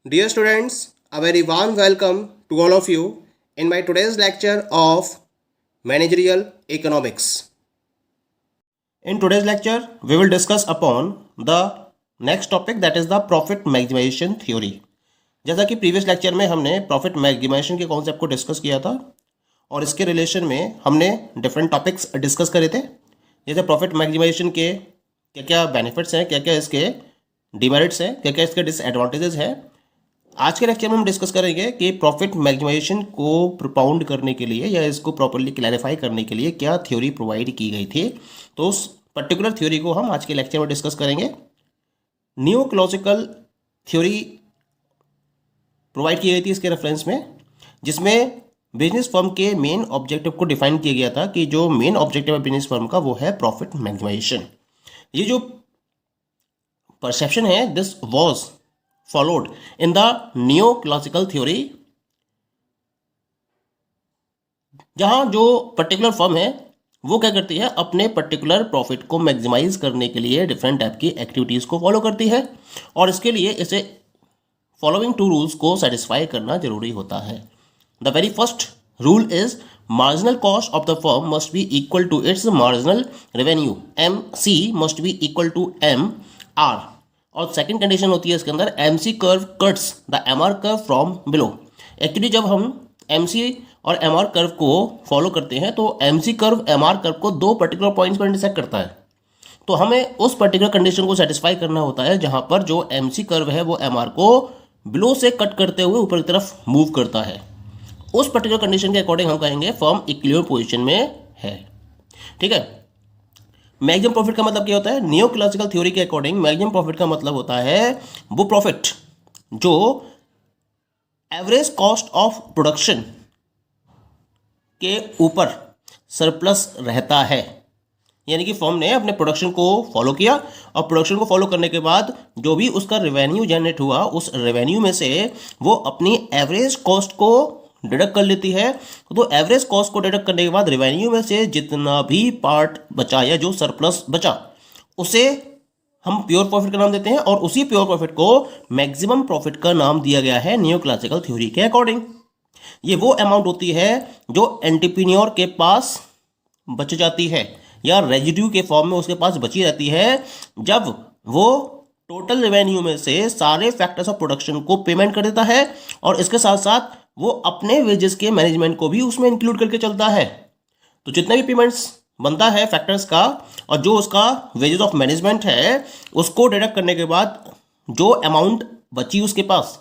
Dear students, a very warm welcome to all of you in my today's lecture of Managerial Economics. In today's lecture, we will discuss upon the next topic, that is the profit maximization theory. जैसा कि previous lecture में हमने profit maximisation के concept को discuss किया था और इसके रिलेशन में हमने डिफरेंट टॉपिक्स डिस्कस करे थे, जैसे प्रॉफिट मैक्सिमाइजेशन के क्या क्या बेनिफिट्स हैं, क्या क्या इसके डिमेरिट्स हैं, क्या क्या इसके डिसएडवांटेजेस हैं। आज के लेक्चर में हम डिस्कस करेंगे कि प्रॉफिट मैक्सिमाइजेशन को प्रोपाउंड करने के लिए या इसको प्रॉपर्ली क्लैरिफाई करने के लिए क्या थ्योरी प्रोवाइड की गई थी। तो उस पर्टिकुलर थ्योरी को हम आज के लेक्चर में डिस्कस करेंगे। न्यू क्लासिकल थ्योरी प्रोवाइड की गई थी इसके रेफरेंस में, जिसमें बिजनेस फर्म के मेन ऑब्जेक्टिव को डिफाइन किया गया था कि जो मेन ऑब्जेक्टिव है बिजनेस फर्म का वो है प्रॉफिट मैक्सिमाइजेशन। ये जो परसेप्शन है, this was followed in the new classical theory, जहां जो पर्टिकुलर फर्म है वो क्या करती है, अपने पर्टिकुलर प्रॉफिट को मैक्सिमाइज करने के लिए डिफरेंट टाइप की एक्टिविटीज को फॉलो करती है और इसके लिए इसे फॉलोइंग टू रूल्स को सेटिस्फाई करना जरूरी होता है। The very first rule is marginal cost of the firm must be equal to its marginal revenue, MC must be equal to MR। और सेकंड कंडीशन होती है इसके अंदर, MC curve cuts the MR curve from below. Actually जब हम MC और MR curve को follow करते हैं तो MC कर्व MR कर्व को दो पर्टिकुलर पॉइंट्स पर इंटरसेक्ट करता है, तो हमें उस पर्टिकुलर कंडीशन को सेटिस्फाई करना होता है जहां पर जो MC कर्व है वो MR को बिलो से कट करते हुए ऊपर की तरफ मूव करता है। उस पर्टिकुलर कंडीशन के अकॉर्डिंग हम कहेंगे फर्म इक्विलिब्रियम पोजीशन में है। ठीक है। मैक्सिमम प्रॉफिट का मतलब क्या होता है, न्यू क्लासिकल थ्योरी के अकॉर्डिंग मैक्सिमम प्रॉफिट का मतलब होता है वो प्रॉफिट जो एवरेज कॉस्ट ऑफ प्रोडक्शन के ऊपर सरप्लस रहता है। यानी कि फर्म ने अपने प्रोडक्शन को फॉलो किया और प्रोडक्शन को फॉलो करने के बाद जो भी उसका रेवेन्यू जनरेट हुआ, उस रेवेन्यू में से वो अपनी एवरेज कॉस्ट को डिडक्ट कर लेती है। तो एवरेज कॉस्ट को डिडक्ट करने के बाद रेवेन्यू में से जितना भी पार्ट बचा या जो सरप्लस बचा उसे हम प्योर प्रॉफिट का नाम देते हैं और उसी प्योर प्रॉफिट को मैक्सिमम प्रॉफिट का नाम दिया गया है न्यू क्लासिकल थ्योरी के अकॉर्डिंग। ये वो अमाउंट होती है जो एंटरप्रेन्योर के पास बच जाती है या रेजिड्यू के फॉर्म में उसके पास बची रहती है जब वो टोटल रेवेन्यू में से सारे फैक्टर्स ऑफ प्रोडक्शन को पेमेंट कर देता है और इसके साथ साथ वो अपने वेजेस के मैनेजमेंट को भी उसमें इंक्लूड करके चलता है। तो जितने भी पेमेंट्स बनता है फैक्टर्स का और जो उसका वेजेस ऑफ मैनेजमेंट है उसको डिडक्ट करने के बाद जो अमाउंट बची उसके पास,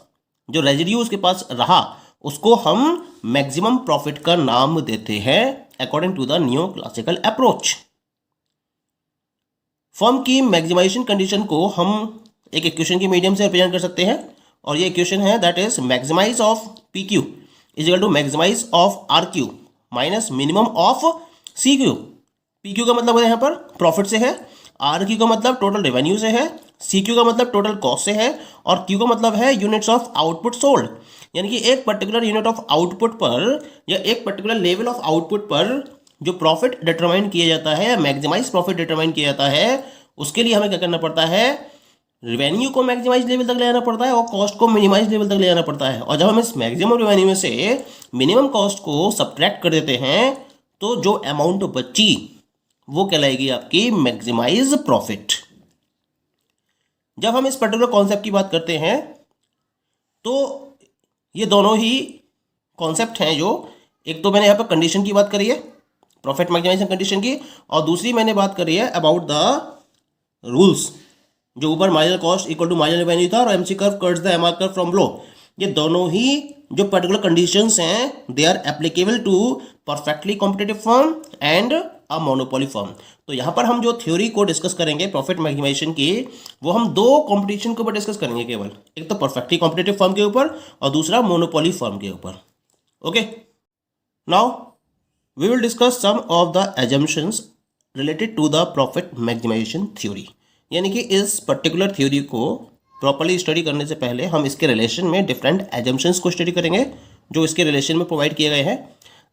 जो रेजिड्यू उसके पास रहा, उसको हम मैक्सिमम प्रॉफिट का नाम देते हैं according to the new classical approach. Firm की मैक्सिमाइजेशन कंडीशन को हम एक इक्वेशन के मीडियम से रिप्रेजेंट कर सकते हैं और ये इक्वेशन है that is maximise of PQ is equal to maximise of RQ minus minimum of CQ। PQ का मतलब यहाँ पर प्रॉफिट से है, RQ का मतलब टोटल रेवेन्यू से है, CQ का मतलब टोटल कॉस्ट से है और Q का मतलब है यूनिट्स ऑफ आउटपुट सोल्ड। यानी कि एक पर्टिकुलर यूनिट ऑफ आउटपुट पर या एक पर्टिकुलर लेवल ऑफ आउटपुट पर जो प्रॉफिट डिटरमाइन किया जाता है, मैक्सिमाइज प्रॉफिट डिटरमाइन किया जाता है, उसके लिए हमें क्या करना पड़ता है, रेवेन्यू को मैक्सिमाइज लेवल तक ले जाना पड़ता है और कॉस्ट को मिनिमाइज लेवल तक ले जाना पड़ता है। और जब हम इस मैक्सिमम रेवेन्यू में से मिनिमम कॉस्ट को सब्ट्रैक्ट कर देते हैं तो जो अमाउंट बची वो कहलाएगी आपकी मैक्सिमाइज प्रॉफिट। जब हम इस पर्टिकुलर कॉन्सेप्ट की बात करते हैं तो ये दोनों ही कॉन्सेप्ट हैं, जो एक तो मैंने यहाँ पर कंडीशन की बात करी है प्रॉफिट मैक्सिमाइजेशन कंडीशन की और दूसरी मैंने बात करी है अबाउट द रूल्स, जो ऊपर marginal cost equal to marginal revenue था और MC curve cuts the MR curve from low. ये दोनों ही जो पर्टिकुलर कंडीशंस हैं they are applicable to perfectly competitive firm and a monopoly firm. तो यहाँ पर हम जो थ्योरी को डिस्कस करेंगे प्रॉफिट मैक्सिमाइजेशन की, वो हम दो कॉम्पिटिशन के ऊपर डिस्कस करेंगे केवल, एक तो परफेक्टली कॉम्पिटिटिव फर्म के ऊपर और दूसरा मोनोपोली फर्म के ऊपर। Okay, now we will discuss some of the assumptions related to the profit maximization theory। यानी कि इस पर्टिकुलर थ्योरी को प्रॉपर्ली स्टडी करने से पहले हम इसके रिलेशन में डिफरेंट एजम्पशंस को स्टडी करेंगे जो इसके रिलेशन में प्रोवाइड किए गए हैं।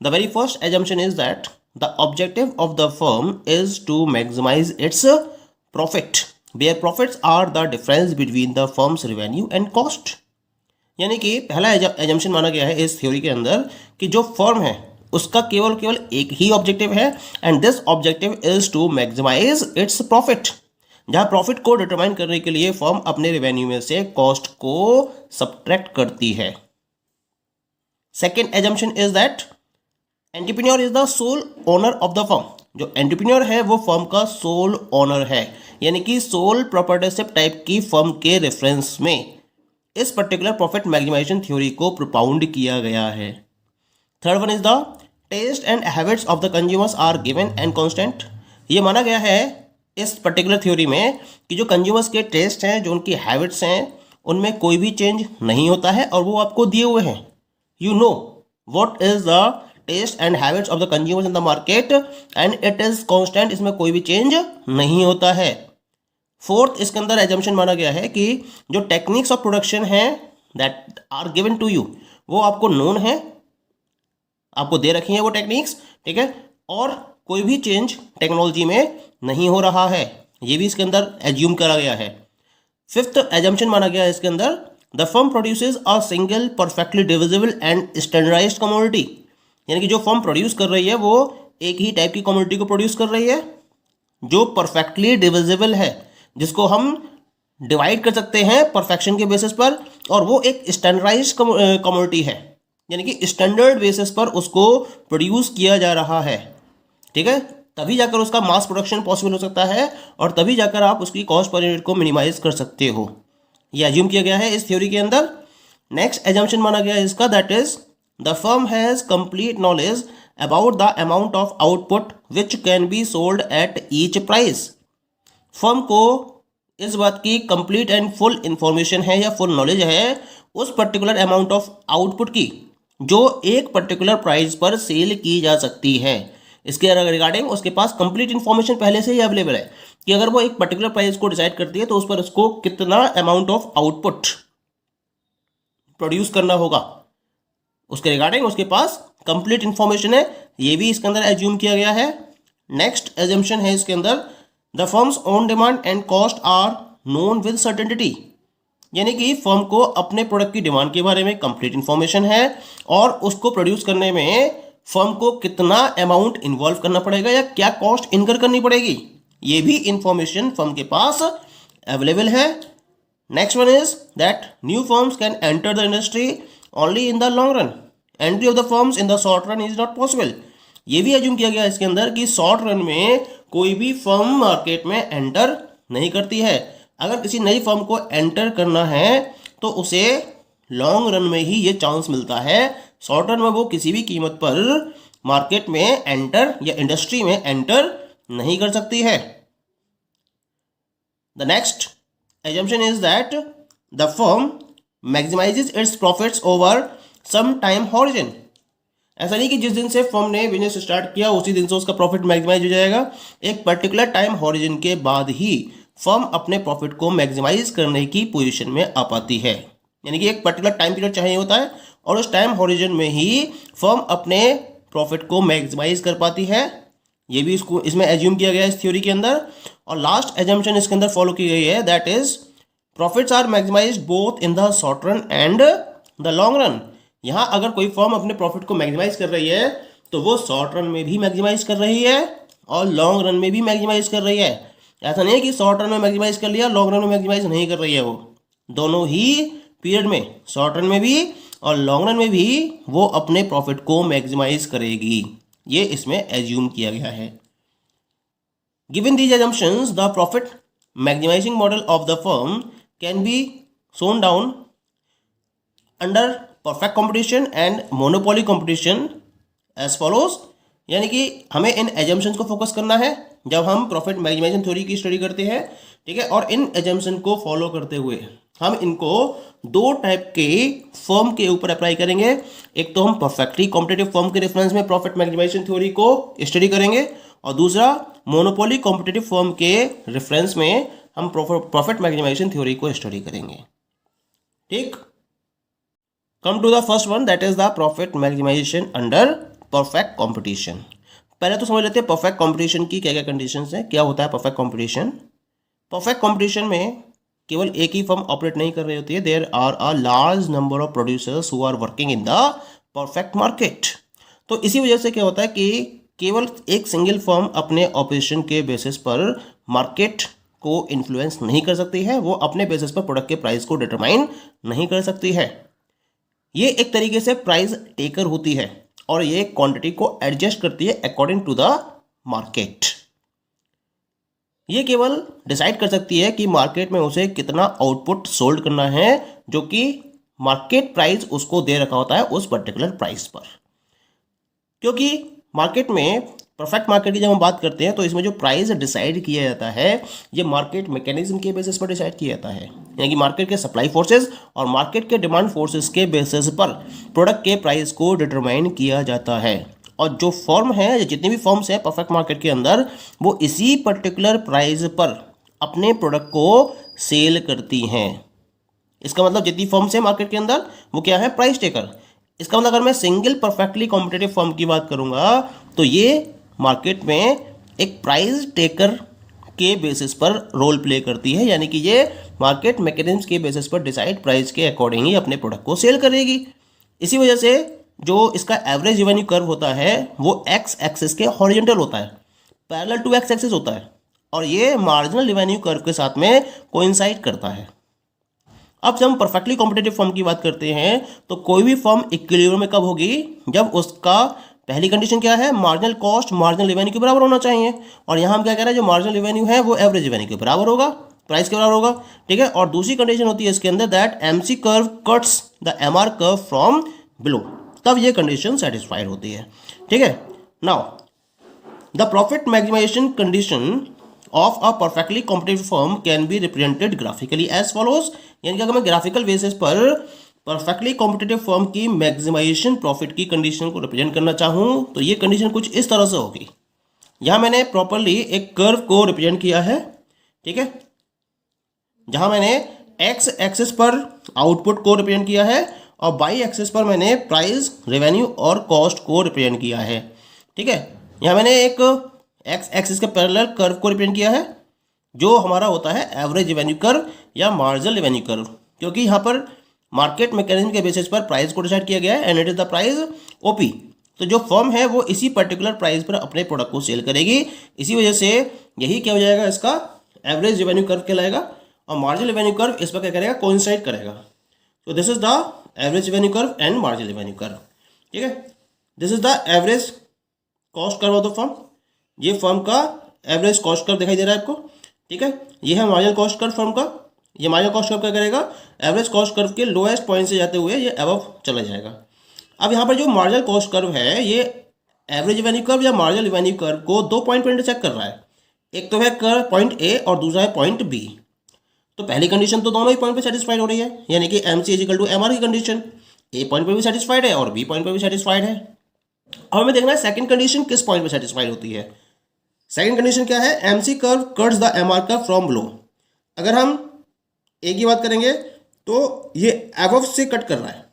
The very first assumption is that the objective of the firm is to maximise its profit where profits are the difference between the firm's revenue and cost. यानी कि पहला एजम्पशन माना गया है इस थ्योरी के अंदर कि जो फर्म है उसका केवल केवल एक ही ऑब्जेक्टिव है, and this objective is to maximise its profit. जहां प्रॉफिट को डिटरमाइन करने के लिए फर्म अपने रेवेन्यू में से कॉस्ट को सब्ट्रैक्ट करती है। Second assumption is that entrepreneur is the sole owner of the firm. जो एंटरप्रेन्योर है वो फर्म का सोल ओनर है, यानी कि सोल प्रोप्राइटरशिप टाइप की फर्म के रेफरेंस में इस पर्टिकुलर प्रॉफिट मैक्सिमाइजेशन थ्योरी को प्रोपाउंड किया गया है। Third one is the taste and habits of the consumers are given and constant. ये माना गया है इस पर्टिकुलर थ्योरी में कि जो कंज्यूमर्स के टेस्ट हैं, जो उनकी हैबिट्स हैं, उनमें कोई भी चेंज नहीं होता है और वो आपको दिए हुए हैं। You know what is the taste and habits of the consumers in the market and it is constant, इसमें कोई भी चेंज नहीं होता है। फोर्थ, इसके अंदर एजम्पशन माना गया है कि जो टेक्निक्स ऑफ प्रोडक्शन है that are given to you, वो आपको नोन है, आपको दे रखी है वो टेक्निक्स, ठीक है, और कोई भी चेंज टेक्नोलॉजी में नहीं हो रहा है, ये भी इसके अंदर एज्यूम करा गया है। फिफ्थ एजम्पशन माना गया है इसके अंदर the firm produces a single perfectly divisible and standardised commodity. यानी कि जो फर्म प्रोड्यूस कर रही है वो एक ही टाइप की कमोडिटी को प्रोड्यूस कर रही है जो परफेक्टली डिविजिबल है, जिसको हम डिवाइड कर सकते हैं परफेक्शन के बेसिस पर, और वो एक स्टैंडर्डाइज्ड कमोडिटी है, यानी कि स्टैंडर्ड बेसिस पर उसको प्रोड्यूस किया जा रहा है, ठीक है। तभी जाकर उसका मास प्रोडक्शन पॉसिबल हो सकता है और तभी जाकर आप उसकी कॉस्ट पर यूनिट को मिनिमाइज कर सकते हो। ये एज्यूम किया गया है इस थ्योरी के अंदर। नेक्स्ट एजम्पशन माना गया है इसका that is the firm has complete knowledge about the amount of output which can be sold at each price. Firm को इस बात की कंप्लीट एंड फुल इंफॉर्मेशन है या फुल नॉलेज है उस पर्टिकुलर अमाउंट ऑफ आउटपुट की जो एक पर्टिकुलर प्राइस पर सेल की जा सकती है। इसके रिगार्डिंग उसके पास कंप्लीट इंफॉर्मेशन पहले से ही अवेलेबल है कि अगर वो एक पर्टिकुलर प्राइस को डिसाइड करती है तो उस पर उसको कितना अमाउंट ऑफ आउटपुट प्रोड्यूस करना होगा, उसके रिगार्डिंग उसके पास कंप्लीट इंफॉर्मेशन है। ये भी इसके अंदर एज्यूम किया गया है। नेक्स्ट एजम्पशन है इसके अंदर the firm's own demand and cost are known with certainty. यानी कि फर्म को अपने प्रोडक्ट की डिमांड के बारे में कंप्लीट इंफॉर्मेशन है और उसको प्रोड्यूस करने में फर्म को कितना अमाउंट इन्वॉल्व करना पड़ेगा या क्या कॉस्ट इनकर करनी पड़ेगी, ये भी इंफॉर्मेशन फर्म के पास अवेलेबल है। Next one is that new firms can enter the industry only in the long run, entry of the firms in the short run is not possible. ये भी assume किया गया है इसके अंदर कि शॉर्ट रन में कोई भी फर्म मार्केट में एंटर नहीं करती है। अगर किसी नई फर्म को एंटर करना है तो उसे लॉन्ग रन में ही ये चांस मिलता है, शॉर्ट रन में वो किसी भी कीमत पर मार्केट में एंटर या इंडस्ट्री में एंटर नहीं कर सकती है। The next assumption is that the firm maximises its profits over some time horizon. ऐसा नहीं कि जिस दिन से फर्म ने बिजनेस स्टार्ट किया उसी दिन से उसका प्रॉफिट मैक्सिमाइज हो जाएगा। एक पर्टिकुलर टाइम हॉरिजन के बाद ही फर्म अपने प्रॉफिट को मैक्सिमाइज करने की पोजीशन में आ पाती है। यानी कि एक पर्टिकुलर टाइम पीरियड चाहिए होता है और उस टाइम हॉरिजन में ही फर्म अपने प्रॉफिट को मैक्सिमाइज कर पाती है। ये भी इसमें एज्यूम किया गया है इस थ्योरी के अंदर। और लास्ट एजम्पशन इसके अंदर फॉलो की गई है that is profits are maximised both in the short run and the long run. यहाँ अगर कोई फर्म अपने प्रॉफिट को मैक्सिमाइज कर रही है तो वो शॉर्ट रन में भी मैक्सिमाइज कर रही है और लॉन्ग रन में भी मैक्सिमाइज कर रही है। ऐसा नहीं है कि शॉर्ट रन में मैक्सिमाइज कर लिया लॉन्ग रन में मैक्सिमाइज नहीं कर रही है, वो दोनों ही पीरियड में शॉर्ट रन में भी और लॉन्ग रन में भी वो अपने प्रॉफिट को मैक्सिमाइज करेगी। ये इसमें एज्यूम किया गया है। Given these assumptions the profit maximising model of the firm can be shown down under perfect competition and monopoly competition as follows. यानी कि हमें इन एजम्पशंस को फोकस करना है जब हम प्रॉफिट मैक्सिमाइजेशन थ्योरी की स्टडी करते हैं, ठीक है। और इन एजम्पशन को फॉलो करते हुए हम इनको दो टाइप के फर्म के ऊपर अप्लाई करेंगे। एक तो हम परफेक्टली कॉम्पिटिटिव फर्म के रेफरेंस में प्रॉफिट मैक्सिमाइजेशन थ्योरी को स्टडी करेंगे और दूसरा मोनोपोली कॉम्पिटिटिव फर्म के रेफरेंस में हम प्रॉफिट मैक्सिमाइजेशन थ्योरी को स्टडी करेंगे, ठीक। Come to the first one that is the profit maximisation under perfect competition. पहले तो समझ लेते हैं परफेक्ट कंपटीशन की क्या क्या कंडीशंस हैं, क्या होता है परफेक्ट कंपटीशन। परफेक्ट कंपटीशन में केवल एक ही फर्म ऑपरेट नहीं कर रही होती है, there are a large number of producers who are working in the perfect market. तो इसी वजह से क्या होता है कि केवल एक सिंगल फर्म अपने ऑपरेशन के बेसिस पर मार्केट को इन्फ्लुएंस नहीं कर सकती है, वो अपने बेसिस पर प्रोडक्ट के प्राइस को डिटरमाइन नहीं कर सकती है। ये एक तरीके से प्राइस टेकर होती है और ये क्वांटिटी को एडजस्ट करती है अकॉर्डिंग टू द मार्केट। ये केवल डिसाइड कर सकती है कि मार्केट में उसे कितना आउटपुट सोल्ड करना है, जो कि मार्केट प्राइस उसको दे रखा होता है उस पर्टिकुलर प्राइस पर। क्योंकि मार्केट में, परफेक्ट मार्केट की जब हम बात करते हैं तो इसमें जो प्राइस डिसाइड किया जाता है ये मार्केट मैकेनिज्म के बेसिस पर डिसाइड किया जाता है, यानी कि मार्केट के सप्लाई फोर्सेस और मार्केट के डिमांड फोर्सेस के बेसिस पर प्रोडक्ट के प्राइस को डिटरमाइन किया जाता है। और जो फर्म है, जितनी भी फर्म्स हैं परफेक्ट मार्केट के अंदर, वो इसी पर्टिकुलर प्राइस पर अपने प्रोडक्ट को सेल करती हैं। इसका मतलब जितनी फर्म्स हैं मार्केट के अंदर वो क्या है, प्राइस टेकर। इसका मतलब अगर मैं सिंगल परफेक्टली कॉम्पिटिटिव फर्म की बात करूंगा तो ये मार्केट में एक प्राइस टेकर के बेसिस पर रोल प्ले करती है, यानी कि ये मार्केट मैकेनिज्म के बेसिस पर डिसाइड प्राइस के अकॉर्डिंग ही अपने प्रोडक्ट को सेल करेगी। इसी वजह से जो इसका एवरेज रेवेन्यू कर्व होता है वो एक्स एक्सिस के हॉरिजॉन्टल होता है, पैरेलल टू एक्स एक्सिस होता है, और ये मार्जिनल रेवेन्यू कर्व के साथ में कोइंसाइड करता है। अब जब हम परफेक्टली कॉम्पिटिटिव फर्म की बात करते हैं तो कोई भी फर्म इक्विलिब्रियम में कब होगी, जब उसका पहली कंडीशन क्या है, मार्जिनल कॉस्ट मार्जिनल रेवेन्यू के बराबर होना चाहिए। और यहाँ हम क्या कह रहे हैं, जो मार्जिनल रेवेन्यू है वो एवरेज रेवेन्यू के बराबर होगा, प्राइस के बराबर होगा, ठीक है। और दूसरी कंडीशन होती है इसके अंदर that MC curve cuts the MR curve from below, तब ये कंडीशन सेटिस्फाइड होती है, ठीक है। Now the profit maximisation condition of a perfectly competitive firm can be represented graphically as follows, यानी कि अगर मैं ग्राफिकल बेसिस पर परफेक्टली कॉम्पिटिटिव फर्म की मैक्सिमाइजेशन प्रॉफिट की कंडीशन को रिप्रेजेंट करना चाहूँ तो ये कंडीशन कुछ इस तरह से होगी। यहाँ मैंने प्रॉपरली एक कर्व को रिप्रेजेंट किया है, ठीक है, जहाँ मैंने एक्स एक्सिस पर आउटपुट को रिप्रेजेंट किया है और वाई एक्सिस पर मैंने प्राइस रेवेन्यू और कॉस्ट को रिप्रेजेंट किया है, ठीक है। यहाँ मैंने एक एक्स एक्सिस के पैरेलल कर्व को रिप्रेजेंट किया है जो हमारा होता है एवरेज रेवेन्यू कर्व या मार्जिनल रेवेन्यू कर्व, क्योंकि यहाँ पर मार्केट मैकेनिज्म के बेसिस पर प्राइस को डिसाइड किया गया है and it is the price OP. तो जो फर्म है वो इसी पर्टिकुलर प्राइस पर अपने प्रोडक्ट को सेल करेगी, इसी वजह से यही क्या हो जाएगा, इसका एवरेज रेवेन्यू कर्व कहलाएगा और मार्जिनल रेवेन्यू कर्व इस पर क्या करेगा, कोइंसाइड करेगा। तो this is the average revenue curve and marginal revenue curve, ठीक है। This is the average cost curve of the firm, ये फर्म का एवरेज कॉस्ट कर्व दिखाई दे रहा है आपको, ठीक है। ये है मार्जिनल कॉस्ट कर्व फर्म का, ये मार्जिनल कॉस्ट कर्व क्या करेगा, एवरेज कॉस्ट कर्व के लोएस्ट पॉइंट से जाते हुए ये अबव चला जाएगा। अब यहाँ पर जो मार्जिनल कॉस्ट कर्व है ये एवरेज रेवेन्यू कर्व या मार्जिनल रेवेन्यू कर्व को 2 पॉइंट पर इंटरसेक्ट कर रहा है, एक तो है कर्व पॉइंट ए और दूसरा है पॉइंट बी। तो पहली कंडीशन तो दोनों ही पॉइंट पर सेटिस्फाइड हो रही है, यानी कि M C is equal to M R की कंडीशन ए पॉइंट पर भी सेटिस्फाइड है और बी पॉइंट पर भी सेटिस्फाइड है। अब हमें देखना है सेकंड कंडीशन किस पॉइंट पर सेटिस्फाइड होती है। सेकंड कंडीशन क्या है, M C curve cuts the M R curve from below. अगर हम ए की बात करेंगे तो ये अबव से कट कर रहा है,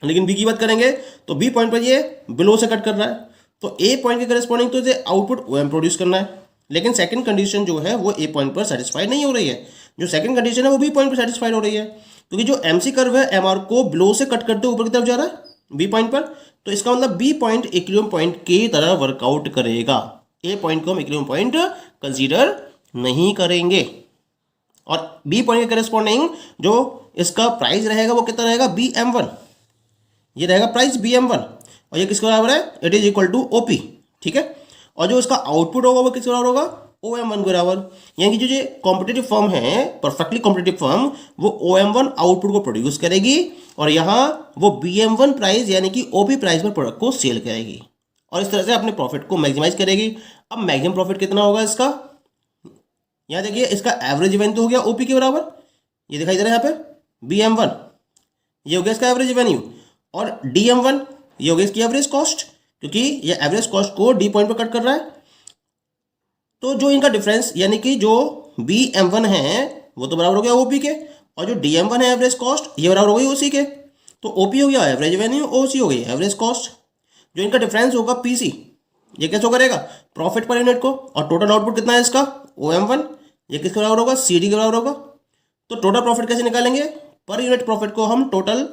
लेकिन बी की बात करेंगे तो बी पॉइंट पर ये बिलो से कट कर रहा है। तो ए पॉइंट के करस्पॉन्डिंग तो इसे आउटपुट ओएम प्रोड्यूस करना है, लेकिन सेकंड कंडीशन जो है वो ए पॉइंट पर सेटिस्फाइड नहीं हो रही है, जो सेकंड कंडीशन है वो बी पॉइंट पर सेटिस्फाइड हो रही है, क्योंकि जो एम सी कर्व है एम आर को बिलो से कट करते ऊपर की तरफ जा रहा है बी पॉइंट पर। तो इसका मतलब बी पॉइंट इक्विलिब्रियम पॉइंट की तरह वर्कआउट करेगा, ए पॉइंट को हम इक्विलिब्रियम पॉइंट कंसीडर नहीं करेंगे। और बी पॉइंट के करस्पॉन्डिंग जो इसका प्राइस रहेगा वो कितना रहेगा, बी एम वन, ये रहेगा प्राइस बी एम वन, और ये किसके बराबर है, it is equal to O P, ठीक है। और जो इसका आउटपुट होगा वो किसके बराबर होगा, ओ एम वन के बराबर। यानी कि जो कॉम्पिटिटिव फर्म है, परफेक्टली कॉम्पिटिटिव फर्म, वो ओ एम वन आउटपुट को प्रोड्यूस करेगी और यहाँ वो बी एम वन प्राइस यानी कि ओ पी प्राइस पर प्रोडक्ट को सेल करेगी और इस तरह से अपने प्रॉफिट को मैक्सिमाइज करेगी। अब मैक्सिमम प्रॉफिट कितना होगा इसका, यहाँ देखिए इसका एवरेज रेवेन्यू तो हो गया ओपी के बराबर, ये दिखाई दे रहा है यहाँ पे बी एम वन, ये हो गया इसका एवरेज रेवेन्यू, और डी एम वन ये हो गया इसकी एवरेज कॉस्ट, क्योंकि ये एवरेज कॉस्ट को डी पॉइंट पर कट कर रहा है। तो जो इनका डिफरेंस यानी कि जो बी एम वन है वो तो बराबर हो गया ओपी के, और जो डी एम वन है एवरेज कॉस्ट ये बराबर हो गई ओसी के। तो ओपी हो गया एवरेज रेवेन्यू, ओसी हो गई एवरेज कॉस्ट। जो इनका डिफरेंस होगा पीसी, ये कैसे करेगा, प्रॉफिट पर यूनिट को, और टोटल आउटपुट कितना है इसका ओ एम वन, ये किसके बराबर होगा, सी डी के बराबर होगा। तो टोटल प्रॉफिट कैसे निकालेंगे? पर यूनिट प्रॉफिट को हम टोटल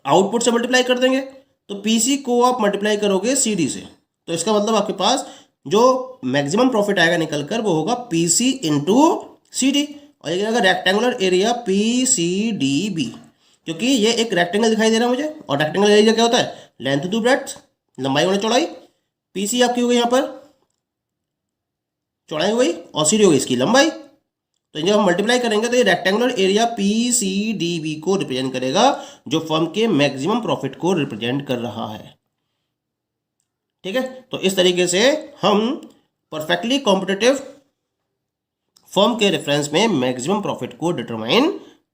आउटपुट से मल्टीप्लाई कर देंगे। तो पीसी को आप मल्टीप्लाई करोगे सीडी से, तो इसका मतलब आपके पास जो मैक्सिमम प्रॉफिट आएगा निकल कर वो होगा पीसी इंटू सीडी, और ये आएगा रेक्टेंगुलर एरिया पीसीडीबी, क्योंकि ये एक रेक्टेंगल दिखाई दे रहा है मुझे, और रेक्टेंगल एरिया क्या होता है? लेंथ टू ब्रेड्थ, लंबाई गुणा चौड़ाई। पीसी आपकी हो गई यहाँ पर चौड़ाई हो गई, और सीडी हो गई इसकी लंबाई। तो जब हम मल्टीप्लाई करेंगे तो ये रेक्टेंगुलर एरिया पीसीडीबी को रिप्रेजेंट करेगा, जो फर्म के मैक्सिमम प्रॉफिट को रिप्रेजेंट कर रहा है। ठीक है, तो इस तरीके से हम परफेक्टली कॉम्पिटिटिव फर्म के रेफरेंस में मैक्सिमम प्रॉफिट को डिटरमाइन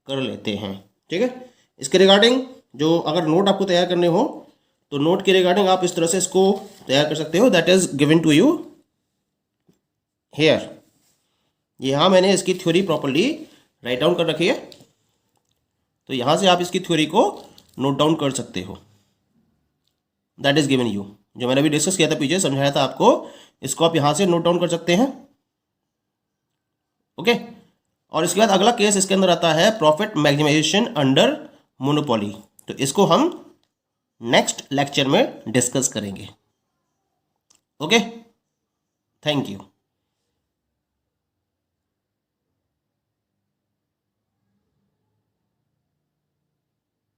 कर लेते हैं। ठीक है, इसके रिगार्डिंग जो अगर नोट आपको तैयार करने हो तो नोट के रिगार्डिंग आप इस तरह से इसको तैयार कर सकते हो, that is given to you here. यहाँ मैंने इसकी थ्योरी प्रॉपर्ली राइट डाउन कर रखी है, तो यहाँ से आप इसकी थ्योरी को नोट डाउन कर सकते हो, दैट इज गिवन यू। जो मैंने अभी डिस्कस किया था पीछे समझाया था आपको, इसको आप यहाँ से नोट डाउन कर सकते हैं। ओके, और इसके बाद अगला केस इसके अंदर आता है प्रॉफिट मैक्सिमाइजेशन अंडर मोनोपोली, तो इसको हम नेक्स्ट लेक्चर में डिस्कस करेंगे। Okay, thank you.